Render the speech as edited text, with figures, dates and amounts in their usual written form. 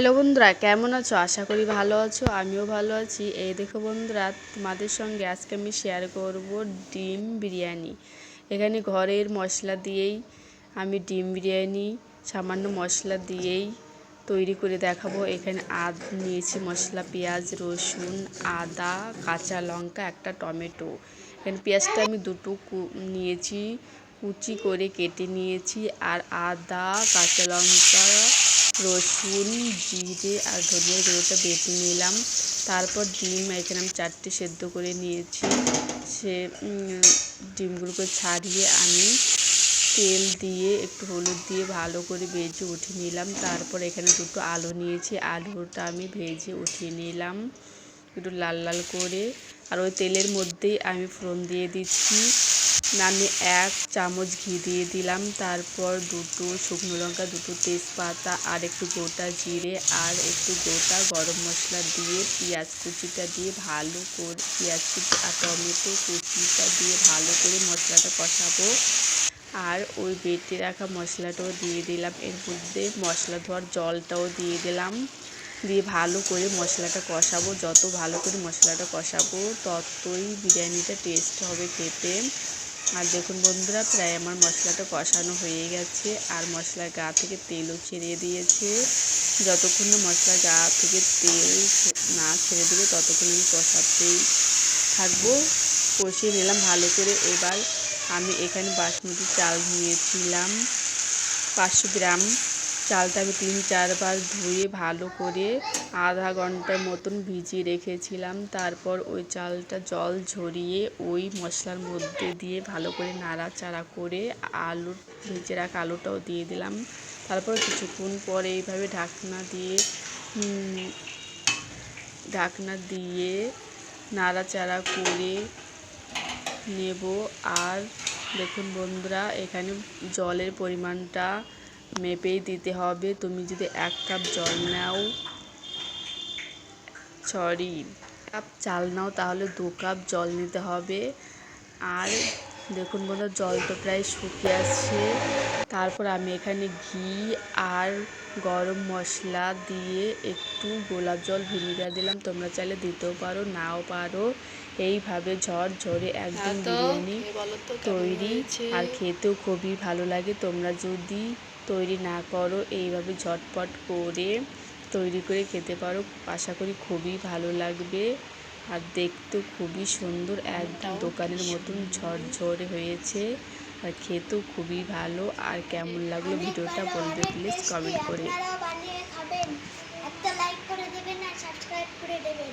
Hello বন্ধুরা, কেমন আছো? আশা করি ভালো আছো। আমিও ভালো আছি। এই দেখো বন্ধুরা, তোমাদের সঙ্গে আজকে আমি শেয়ার করব ডিম বিরিয়ানি। এখানে ঘরের মশলা দিয়েই আমি ডিম বিরিয়ানি সামান্য মশলা দিয়েই তৈরি করে দেখাবো। এখানে নিয়েছি মশলা, পেঁয়াজ, রসুন, আদা, কাঁচা লঙ্কা, একটা টমেটো। এখানে পেঁয়াজটা আমি দুটো নিয়েছি, কুচি করে কেটে নিয়েছি। আর আদা, কাঁচা লঙ্কা, রসুন, জিরে আর ধনিয়ার গুঁড়োটা বেটে নিলাম। তারপর ডিম এখানে আমি 4টে সেদ্ধ করে নিয়েছি। সে ডিমগুলোকে ছাড়িয়ে আমি তেল দিয়ে একটু হলুদ দিয়ে ভালো করে ভেজে উঠিয়ে নিলাম। তারপর এখানে দুটো আলু নিয়েছি, আলুটা আমি ভেজে উঠিয়ে নিলাম একটু লাল লাল করে। আর ওই তেলের মধ্যেই আমি ফোড়ন দিয়ে দিচ্ছি। আমি 1 চামচ ঘি দিয়ে দিলাম। তারপর দুটো শুকনো লঙ্কা, দুটো তেজপাতা আর একটু গোটা জিরে আর একটু গোটা গরম মশলা দিয়ে পেঁয়াজ কুচিটা দিয়ে ভালো করে, পেঁয়াজ কুচি আর টমেটো কুচিটা দিয়ে ভালো করে মশলাটা কষাবো। আর ওই বেটে রাখা মশলাটাও দিয়ে দিলাম। এর মধ্যে মশলা ধোয়ার জলটাও দিয়ে দিলাম। দিয়ে ভালো করে মশলাটা কষাবো। যত ভালো করে মশলাটা কষাবো ততই বিরিয়ানিটা টেস্ট হবে খেতে। আর দেখুন বন্ধুরা, প্রায় আমার মশলাটা কষানো হয়ে গেছে আর মশলার গা থেকে তেলও ছেড়ে দিয়েছে। যতক্ষণ না মশলার গা থেকে তেল না ছেড়ে দেবে ততক্ষণ আমি কষাতেই থাকবো। কষিয়ে নিলাম ভালো করে। এবার আমি এখানে বাসমতি চাল নিয়েছিলাম 500 গ্রাম। চালটা আমি 3-4 বার ধুয়ে ভালো করে আধা ঘন্টার মতন ভিজিয়ে রেখেছিলাম। তারপর ওই চালটা জল ঝরিয়ে ওই মশলার মধ্যে দিয়ে ভালো করে নাড়াচাড়া করে ভেজে রাখা আলুটাও দিয়ে দিলাম। তারপর কিছুক্ষণ পরে এইভাবে ঢাকনা দিয়ে নাড়াচাড়া করে নেব। আর দেখুন বন্ধুরা, এখানে জলের পরিমাণটা মেপেই দিতে হবে। তুমি যদি 1 কাপ কাপ চাল নাও তাহলে 2 কাপ জল নিতে হবে। আর দেখুন বন্ধুরা, জলটা প্রায় শুকিয়ে আসছে। তারপর আমি এখানে ঘি আর গরম মশলা দিয়ে একটু গোলাপ জল ভিনিগার দিলাম। তোমরা চাইলে দিতেও পারো, নাও পারো। এইভাবে ঝরঝরে একদম বিরিয়ানি তৈরি। আর খেতেও খুবই ভালো লাগে। তোমরা যদি তৈরি না করো, এইভাবে ঝটপট করে তৈরি করে খেতে পারো। আশা করি খুবই ভালো লাগবে। আর দেখতেও খুবই সুন্দর, একদম দোকানের মতন ঝরঝরে হয়েছে। আর খেতেও খুবই ভালো। আর কেমন লাগলো ভিডিওটা বলবে প্লিজ কমেন্ট করে। একটা লাইক করে দেবেন আর সাবস্ক্রাইব করে দেবেন।